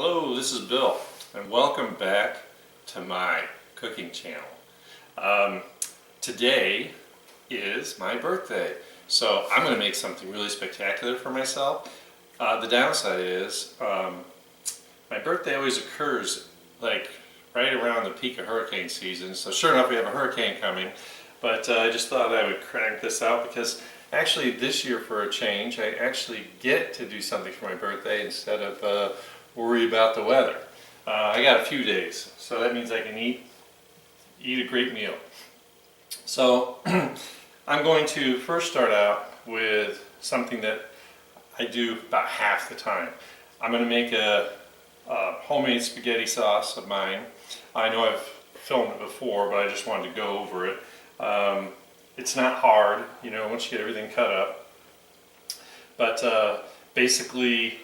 Hello, this is Bill, and welcome back to my cooking channel. Today is my birthday, so I'm going to make something really spectacular for myself. The downside is my birthday always occurs like right around the peak of hurricane season, so sure enough we have a hurricane coming, but I just thought I would crank this out because actually this year, for a change, I actually get to do something for my birthday instead of worry about the weather. I got a few days, so that means I can eat a great meal. So I'm going to first start out with something that I do about half the time. I'm going to make a homemade spaghetti sauce of mine. I know I've filmed it before, but I just wanted to go over it. It's not hard, you know, once you get everything cut up. But basically,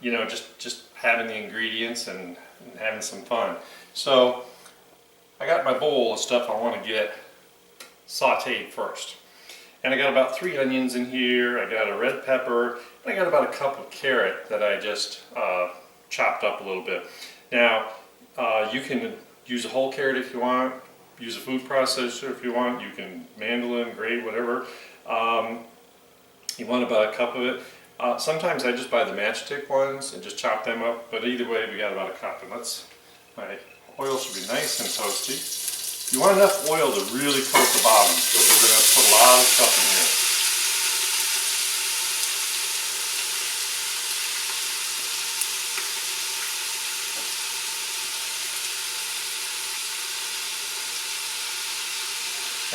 you know, just having the ingredients and having some fun. So I got my bowl of stuff I want to get sauteed first. And I got about 3 onions in here, I got a red pepper, and I got about a cup of carrot that I just chopped up a little bit. Now, you can use a whole carrot if you want, use a food processor if you want, you can mandolin, grate, whatever. You want about a cup of it. Sometimes I just buy the matchstick ones and just chop them up, but either way we got about a cup. And my oil should be nice and toasty. You want enough oil to really coat the bottom because we're going to put a lot of stuff in here.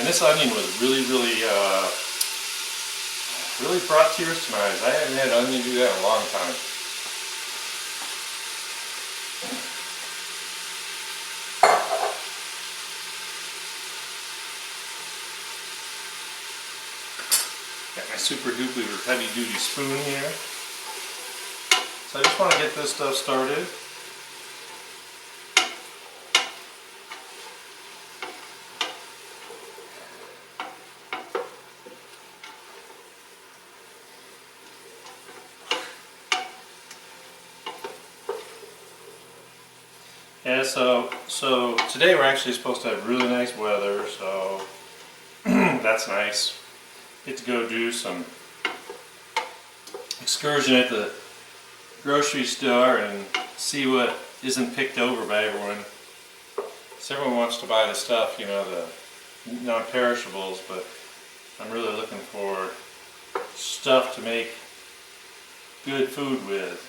And this onion was really brought tears to my eyes. I haven't had onion do that in a long time. Got my super duper heavy duty spoon here. So I just want to get this stuff started. Yeah, so today we're actually supposed to have really nice weather, so that's nice. Get to go do some excursion at the grocery store and see what isn't picked over by everyone. So everyone wants to buy the stuff, you know, the non-perishables, but I'm really looking for stuff to make good food with.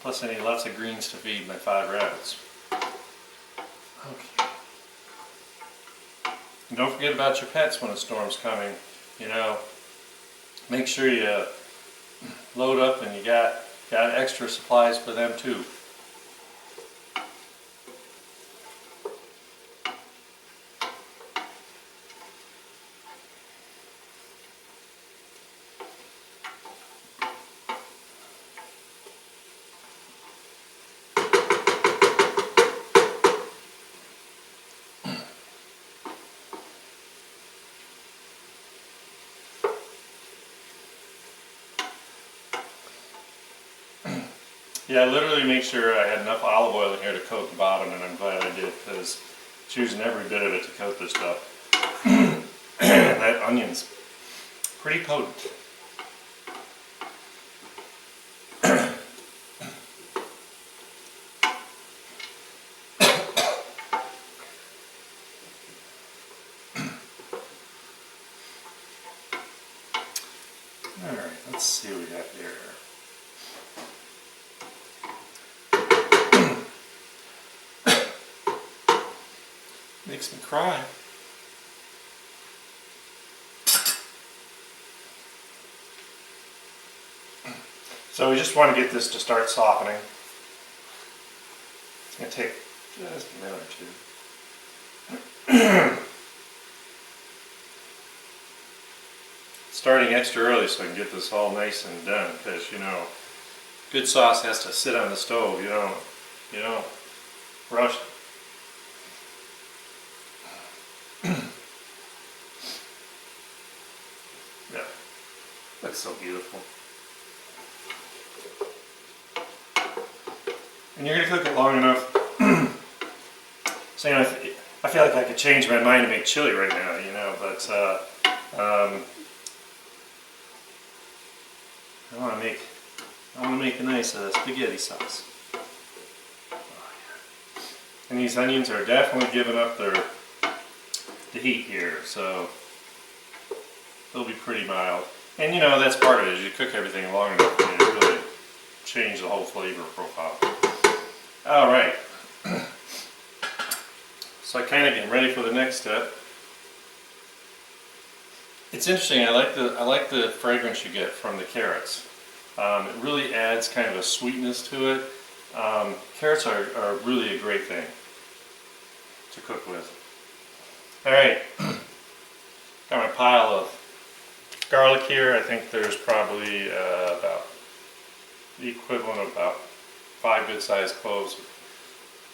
Plus I need lots of greens to feed my 5 rabbits. Okay. And don't forget about your pets when a storm's coming. You know, make sure you load up and you got extra supplies for them too. Yeah, I literally make sure I had enough olive oil in here to coat the bottom, and I'm glad I did, because it's using every bit of it to coat this stuff. That onion's pretty potent. Alright, let's see what we got here. Makes me cry. So we just want to get this to start softening. It's going to take just a minute or two. Starting extra early so I can get this all nice and done, because you know, good sauce has to sit on the stove. You don't rush it. Looks so beautiful. And you're going to cook it long enough. So, you know, I feel like I could change my mind to make chili right now, you know, but I want to make a nice spaghetti sauce. And these onions are definitely giving up the heat here, so they'll be pretty mild. And you know, that's part of it, is you cook everything long enough and it really change the whole flavor profile. Alright. So I kind of get ready for the next step. It's interesting, I like the fragrance you get from the carrots. It really adds kind of a sweetness to it. Carrots are really a great thing to cook with. Alright, got my pile of garlic here. I think there's probably about the equivalent of about 5 good-sized cloves of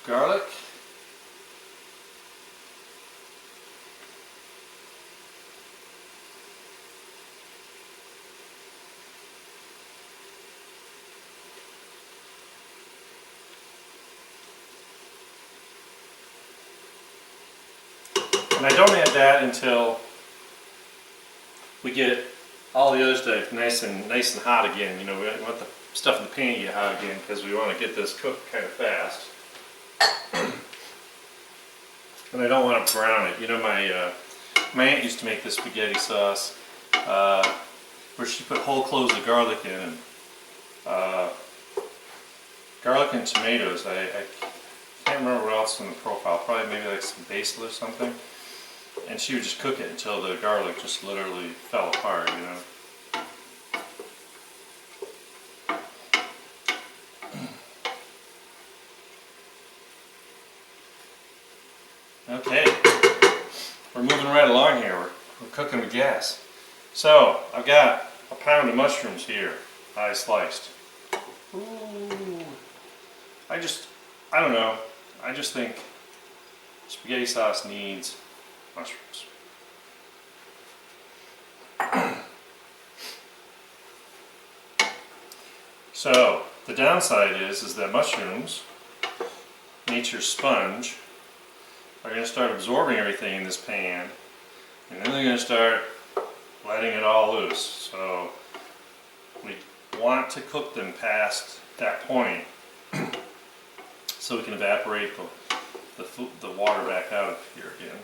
garlic. And I don't add that until we get all the other stuff nice and hot again. You know, we want the stuff in the pan to get hot again because we want to get this cooked kind of fast. And I don't want to brown it. You know, my aunt used to make this spaghetti sauce where she put whole cloves of garlic in, and garlic and tomatoes. I can't remember what else in the profile. Probably maybe like some basil or something. And she would just cook it until the garlic just literally fell apart, you know. Okay, we're moving right along here. We're cooking with gas. So I've got a pound of mushrooms here, I sliced. Ooh. I don't know. I just think spaghetti sauce needs mushrooms. So the downside is that mushrooms, nature's sponge, are going to start absorbing everything in this pan, and then they're going to start letting it all loose. So we want to cook them past that point so we can evaporate the water back out of here again.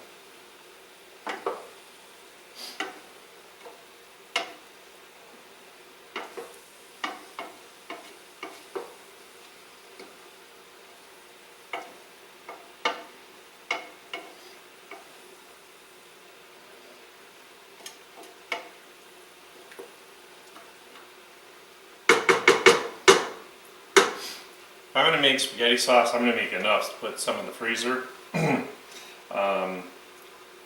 If I'm going to make spaghetti sauce, I'm going to make enough to put some in the freezer.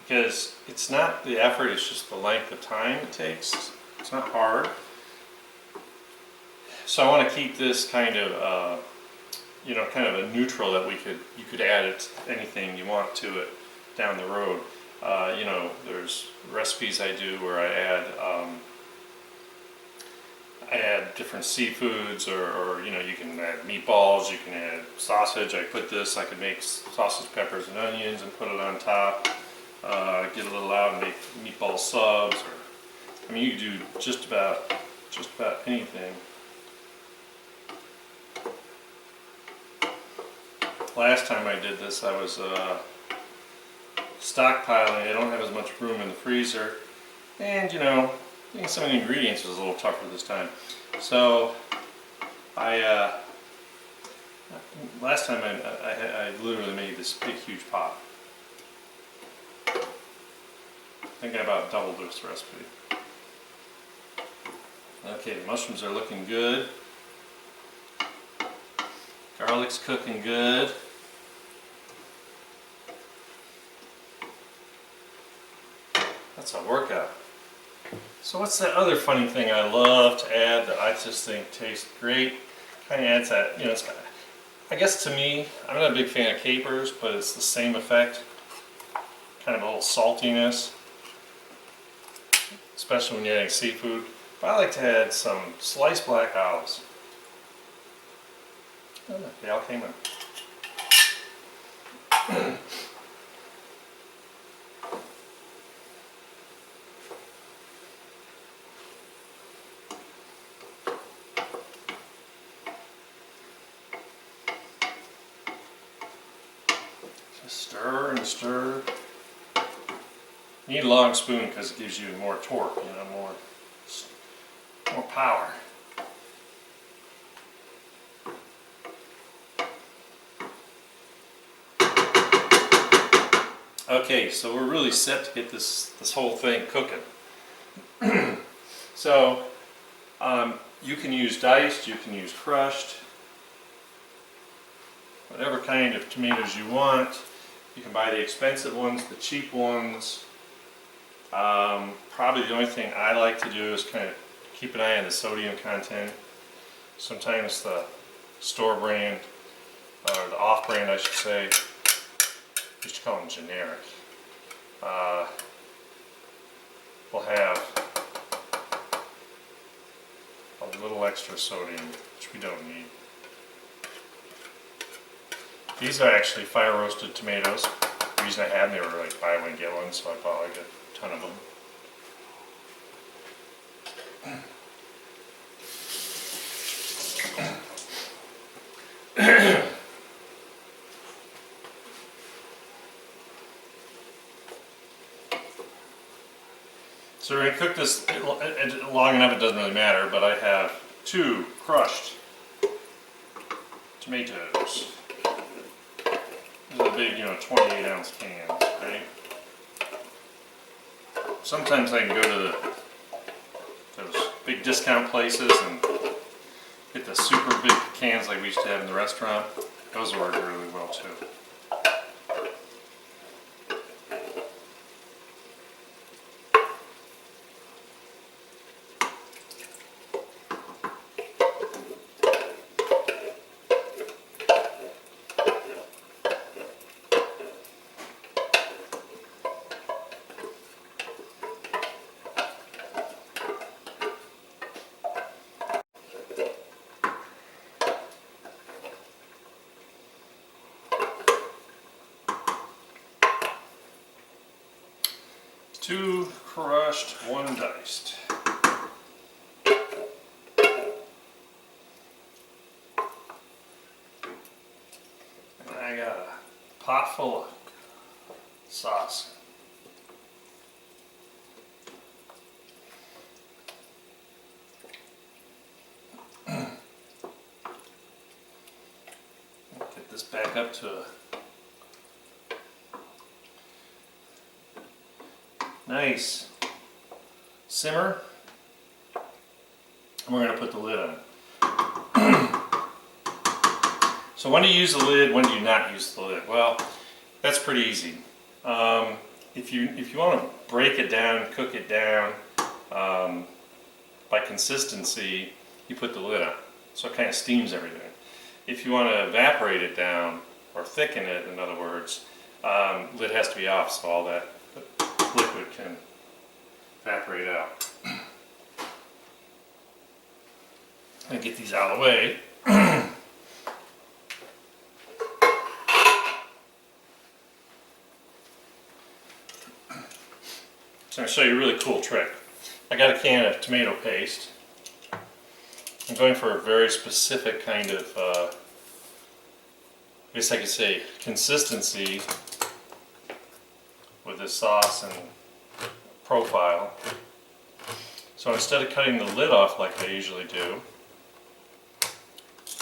Because it's not the effort, it's just the length of time it takes. It's not hard. So I want to keep this kind of, you know, kind of a neutral that you could add it, anything you want to it down the road. You know, there's recipes I do where I add different seafoods, or you know, you can add meatballs, you can add sausage. I could make sausage, peppers, and onions and put it on top. Get a little out and make meatball subs, or I mean, you can do just about anything. Last time I did this, I was stockpiling. I don't have as much room in the freezer, and you know, I think some of the ingredients was a little tougher this time. So last time I literally made this big huge pot. I think I about doubled this recipe. Okay, the mushrooms are looking good. Garlic's cooking good. That's a workout. So what's that other funny thing I love to add that I just think tastes great? Kind of adds that, you know, it's, I guess to me, I'm not a big fan of capers, but it's the same effect. Kind of a little saltiness, especially when you're adding seafood. I like to add some sliced black olives. Oh, they all came out. Just stir and stir. You need a long spoon because it gives you more torque, more power. Okay, so we're really set to get this whole thing cooking. So you can use diced, you can use crushed, whatever kind of tomatoes you want. You can buy the expensive ones, the cheap ones. Probably the only thing I like to do is kind of keep an eye on the sodium content. Sometimes the store brand, or the off brand I should say, we should call them generic, will have a little extra sodium, which we don't need. These are actually fire roasted tomatoes. The reason I had them, they were like buy one get one, so I bought like a ton of them. So we're going to cook this long enough, it doesn't really matter, but I have 2 crushed tomatoes. These are big, 28-ounce cans, right? Sometimes I can go to those big discount places and get the super big cans like we used to have in the restaurant. Those work really well too. Two crushed, 1 diced. And I got a pot full of sauce. Get this back up to a nice simmer, and we're going to put the lid on. So when do you use the lid, when do you not use the lid? Well, that's pretty easy. If you want to break it down, cook it down by consistency, you put the lid on, so it kind of steams everything. If you want to evaporate it down, or thicken it in other words, lid has to be off so all that liquid can evaporate out. And get these out of the way. So I'm going to show you a really cool trick. I got a can of tomato paste. I'm going for a very specific kind of, I guess I could say, consistency with this sauce and profile. So instead of cutting the lid off like I usually do,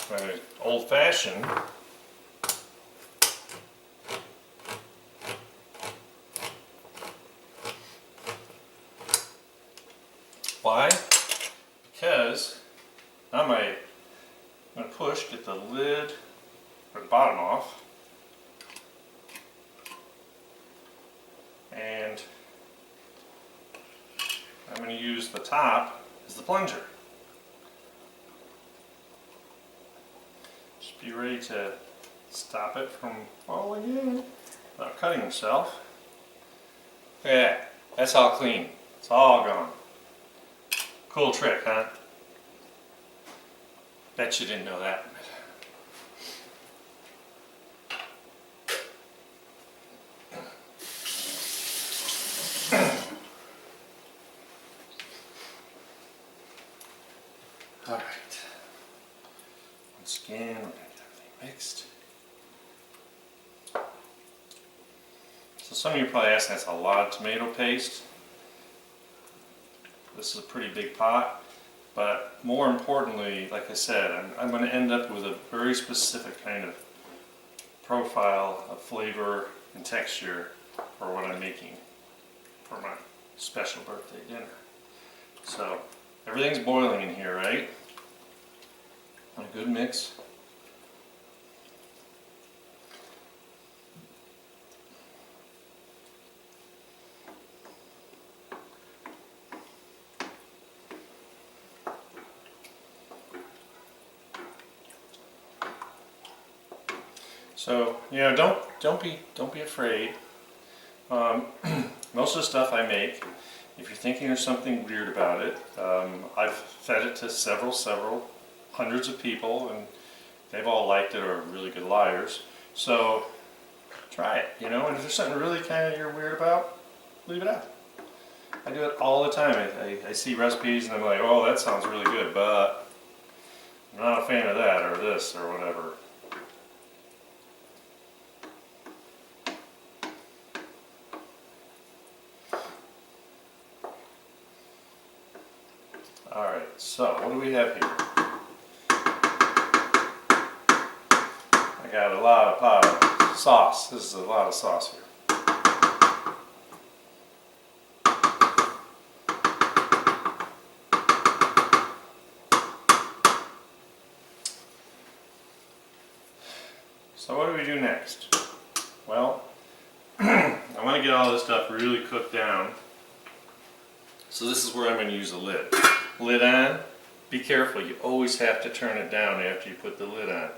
my old-fashioned, why? Because now I'm going to push, get the lid or the bottom off, and I'm going to use the top as the plunger. Just be ready to stop it from falling in without cutting yourself. Look at that. That's all clean. It's all gone. Cool trick, huh? Bet you didn't know that. All right. Once again, we're going to get everything mixed. So some of you are probably asking, that's a lot of tomato paste. This is a pretty big pot, but more importantly, like I said, I'm going to end up with a very specific kind of profile of flavor and texture for what I'm making for my special birthday dinner. So everything's boiling in here, right? On a good mix. So, you know, don't be afraid. Most of the stuff I make, if you're thinking there's something weird about it, I've fed it to several hundreds of people, and they've all liked it or are really good liars. So try it, you know. And if there's something really kind of you're weird about, leave it out. I do it all the time. I see recipes and I'm like, oh, that sounds really good, but I'm not a fan of that or this or whatever. Alright, so what do we have here? I got a lot of pot of sauce. This is a lot of sauce here. So what do we do next? Well, I want to get all this stuff really cooked down. So this is where I'm going to use a lid. Lid on. Be careful, you always have to turn it down after you put the lid on.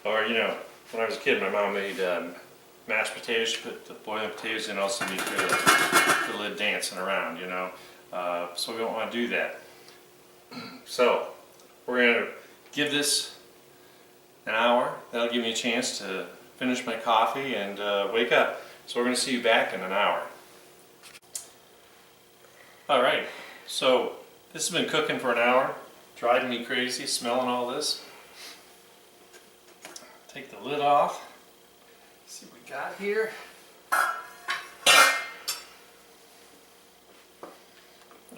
Or, you know, when I was a kid, my mom made mashed potatoes. She put the boiling potatoes in, also you hear the lid dancing around, you know. So we don't want to do that. So we're going to give this an hour. That'll give me a chance to finish my coffee and wake up. So we're going to see you back in an hour. Alright, so this has been cooking for an hour, driving me crazy, smelling all this. Take the lid off, see what we got here.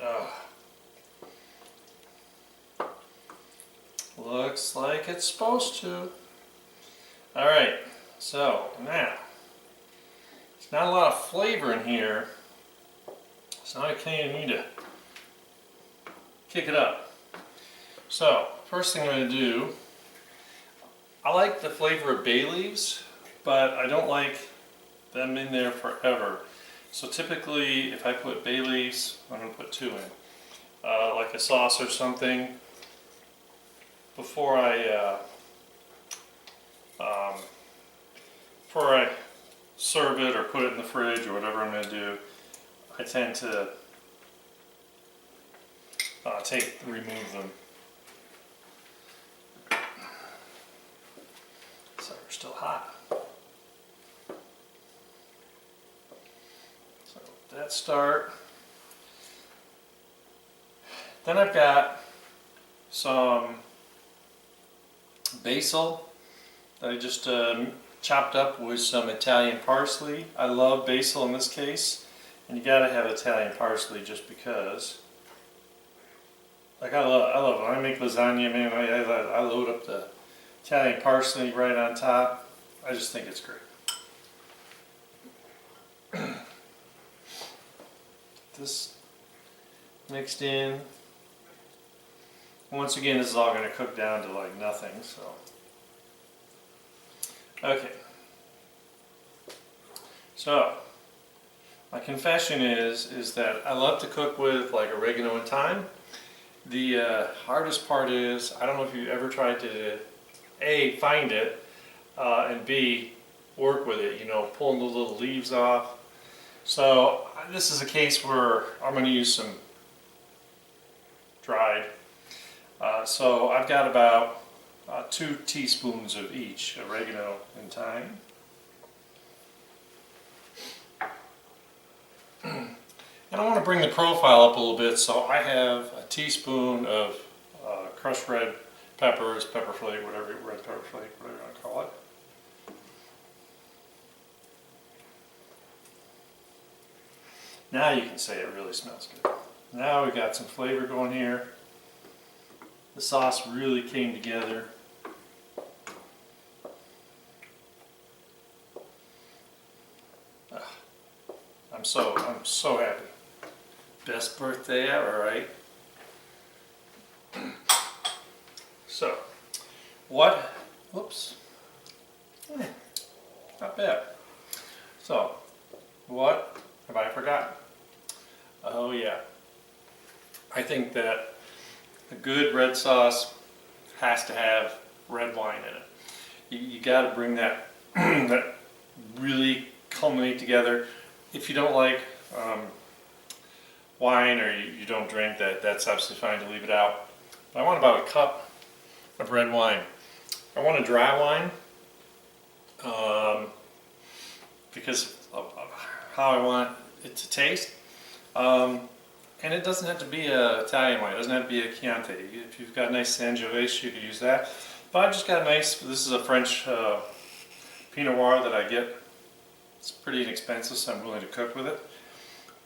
Oh. Looks like it's supposed to. Alright, so now, there's not a lot of flavor in here. So I kind of need to kick it up. So, first thing I'm going to do, I like the flavor of bay leaves, but I don't like them in there forever. So typically, if I put bay leaves, I'm going to put 2 in. Like a sauce or something, before I serve it or put it in the fridge or whatever I'm going to do, I tend to remove them. So they're still hot. So that start. Then I've got some basil that I just chopped up with some Italian parsley. I love basil in this case. And you gotta have Italian parsley just because. Like I love when I make lasagna, man, I load up the Italian parsley right on top. I just think it's great. This mixed in. Once again, this is all going to cook down to like nothing, so. Okay. So, my confession is that I love to cook with like oregano and thyme. The hardest part is, I don't know if you've ever tried to A, find it, and B, work with it, you know, pulling the little leaves off. So this is a case where I'm going to use some dried. So I've got about 2 teaspoons of each, oregano and thyme. And I want to bring the profile up a little bit, so I have a teaspoon of crushed red peppers, pepper flake, whatever, red pepper flake, whatever you want to call it. Now you can say it really smells good. Now we got some flavor going here. The sauce really came together. I'm so happy. Best birthday ever, right? So, whoops, not bad. So, what have I forgotten? Oh yeah, I think that a good red sauce has to have red wine in it. You got to bring that that really culminate together. If you don't like wine or you don't drink that, that's absolutely fine to leave it out. But I want about a cup of red wine. I want a dry wine because of how I want it to taste. And it doesn't have to be an Italian wine. It doesn't have to be a Chianti. If you've got a nice Sangiovese, you could use that. But I just got a nice, this is a French Pinot Noir that I get. It's pretty inexpensive, so I'm willing to cook with it.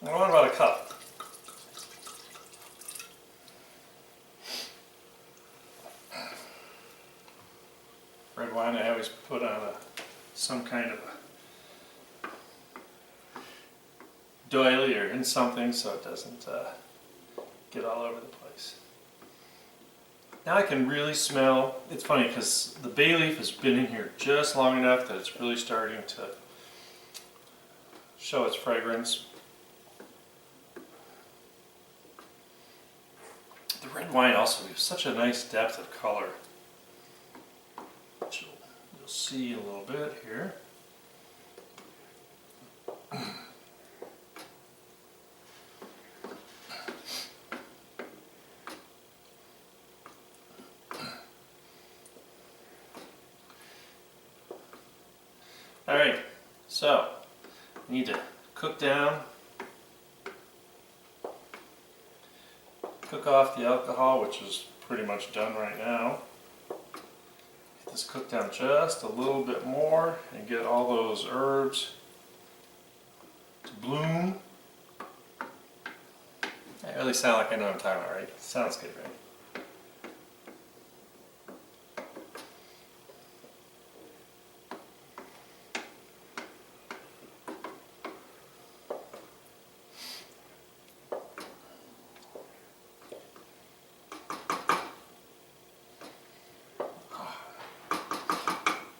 I want about a cup. Red wine I always put on some kind of a doily or in something so it doesn't get all over the place. Now I can really smell, it's funny because the bay leaf has been in here just long enough that it's really starting to show its fragrance. The red wine also gives such a nice depth of color, which you'll see a little bit here. Alright, so you need to cook down, cook off the alcohol, which is pretty much done right now. Get this cooked down just a little bit more and get all those herbs to bloom. I really sound like I know what I'm talking about, right? Sounds good, right?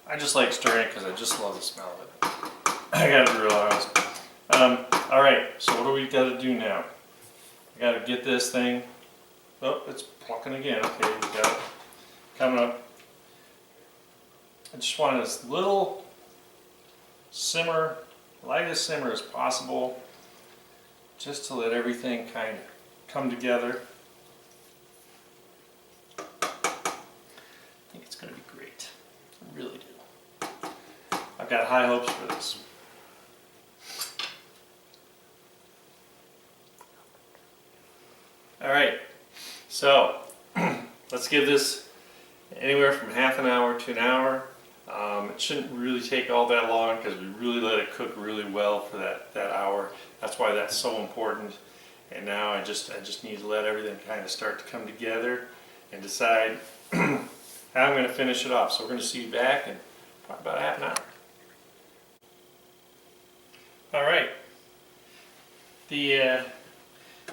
I just like stirring it because I just love the smell of it. I gotta be real honest. Alright, so what do we gotta do now? I gotta get this thing. Oh, it's plucking again. Okay, we got it coming up. I just want as little simmer, lightest simmer as possible, just to let everything kind of come together. I think it's gonna be great. I really do. I've got high hopes for this. Alright, so let's give this anywhere from half an hour to an hour. It shouldn't really take all that long because we really let it cook really well for that hour. That's why that's so important. And now I just need to let everything kind of start to come together and decide how I'm going to finish it off. So we're going to see you back in probably about half an hour. Alright, the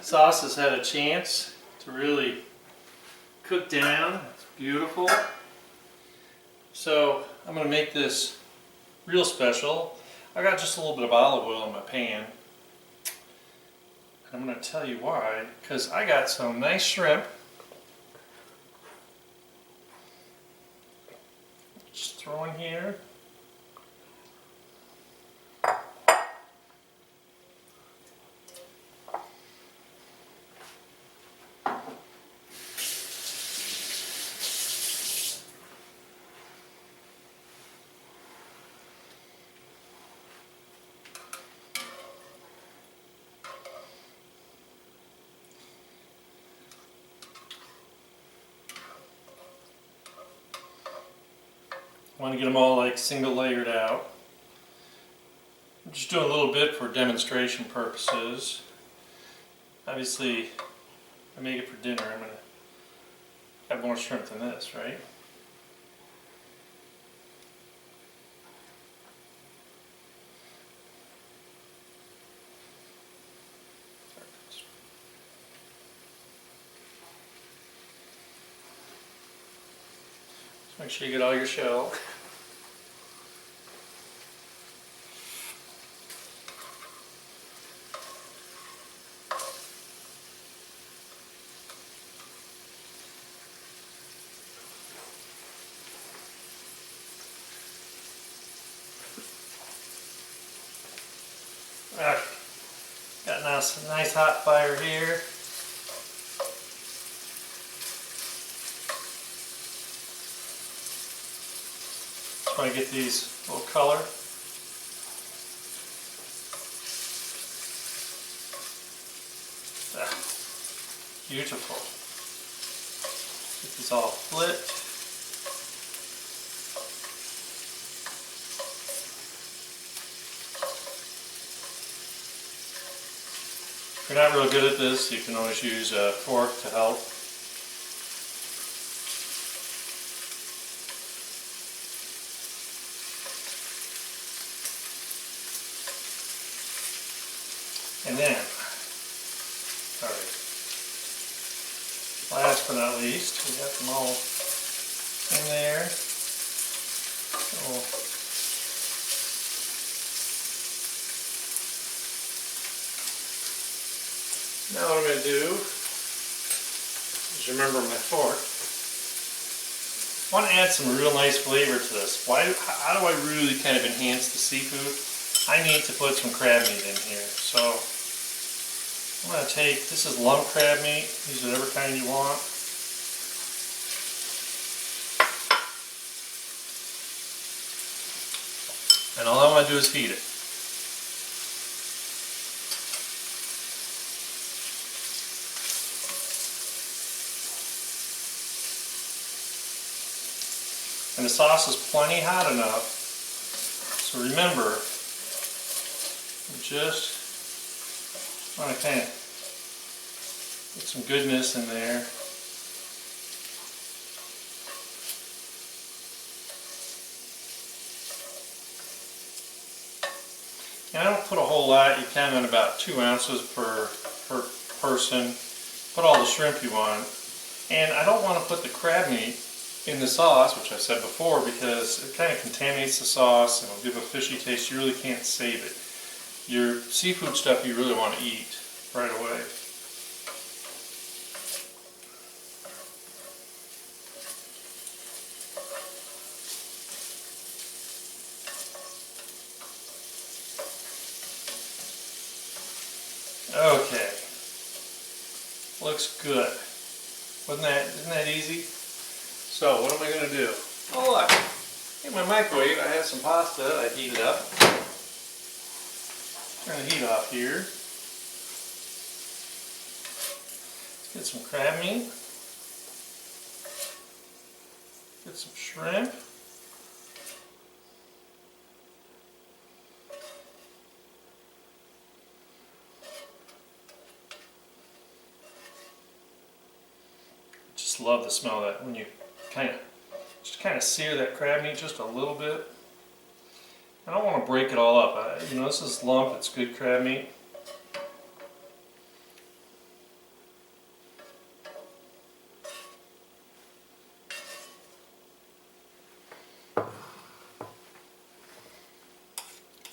sauce has had a chance to really cook down. It's beautiful. So I'm going to make this real special. I got just a little bit of olive oil in my pan. I'm going to tell you why, because I got some nice shrimp. Just throw in here. want to get them all like single layered out. I'm just doing a little bit for demonstration purposes. Obviously, if I make it for dinner, I'm going to have more shrimp than this, right? Just make sure you get all your shell. Alright, got a nice hot fire here. Just want to get these a little color. Ah, beautiful. Get these all flipped. If you're not real good at this, you can always use a fork to help. And then, alright, last but not least, we got them all in there. So, now what I'm going to do is remember my fork. I want to add some real nice flavor to this. How do I really kind of enhance the seafood? I need to put some crab meat in here. So I'm going to take, this is lump crab meat, use whatever kind you want. And all I want to do is heat it. And the sauce is plenty hot enough, so remember, you just want to kind of get some goodness in there. And I don't put a whole lot, you count on about 2 ounces per person. Put all the shrimp you want. And I don't want to put the crab meat in the sauce, which I said before, because it kind of contaminates the sauce and will give a fishy taste. You really can't save it. Your seafood stuff you really want to eat right away. Okay, looks good. Isn't that easy? So what am I going to do? Oh look, in my microwave I have some pasta I heated up. Turn the heat off here. Let's get some crab meat. Get some shrimp. Just love the smell of that when you kind of sear that crab meat just a little bit. I don't want to break it all up. This is lump, it's good crab meat.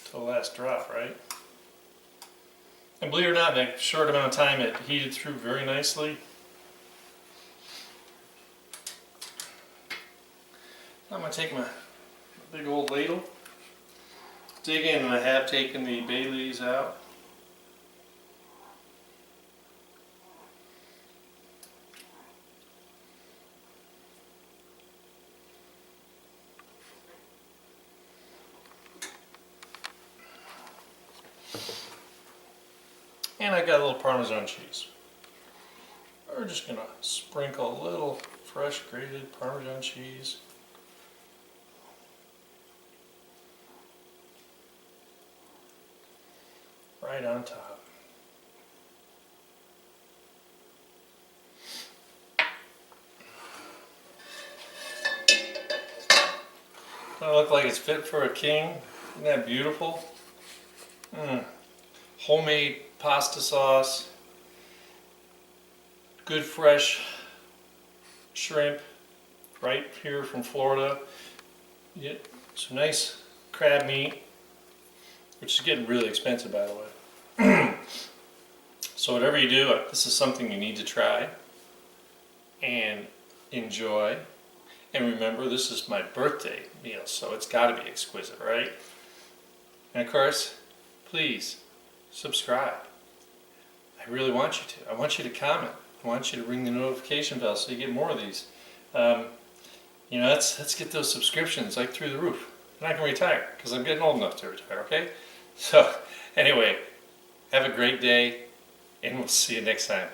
Till the last drop, right? And believe it or not, in a short amount of time it heated through very nicely. I'm going to take my big old ladle, dig in, and I have taken the bay leaves out. And I got a little Parmesan cheese. We're just going to sprinkle a little fresh grated Parmesan cheese. right on top. Doesn't it look like it's fit for a king? Isn't that beautiful? Homemade pasta sauce, good fresh shrimp right here from Florida. Yeah, some nice crab meat, which is getting really expensive, by the way. So whatever you do, this is something you need to try and enjoy. And remember, this is my birthday meal, so it's got to be exquisite, right? And of course, please subscribe. I really want you to. I want you to comment. I want you to ring the notification bell so you get more of these. You know, let's get those subscriptions like through the roof. I'm not going to retire because I'm getting old enough to retire, okay? So, anyway, have a great day, and we'll see you next time.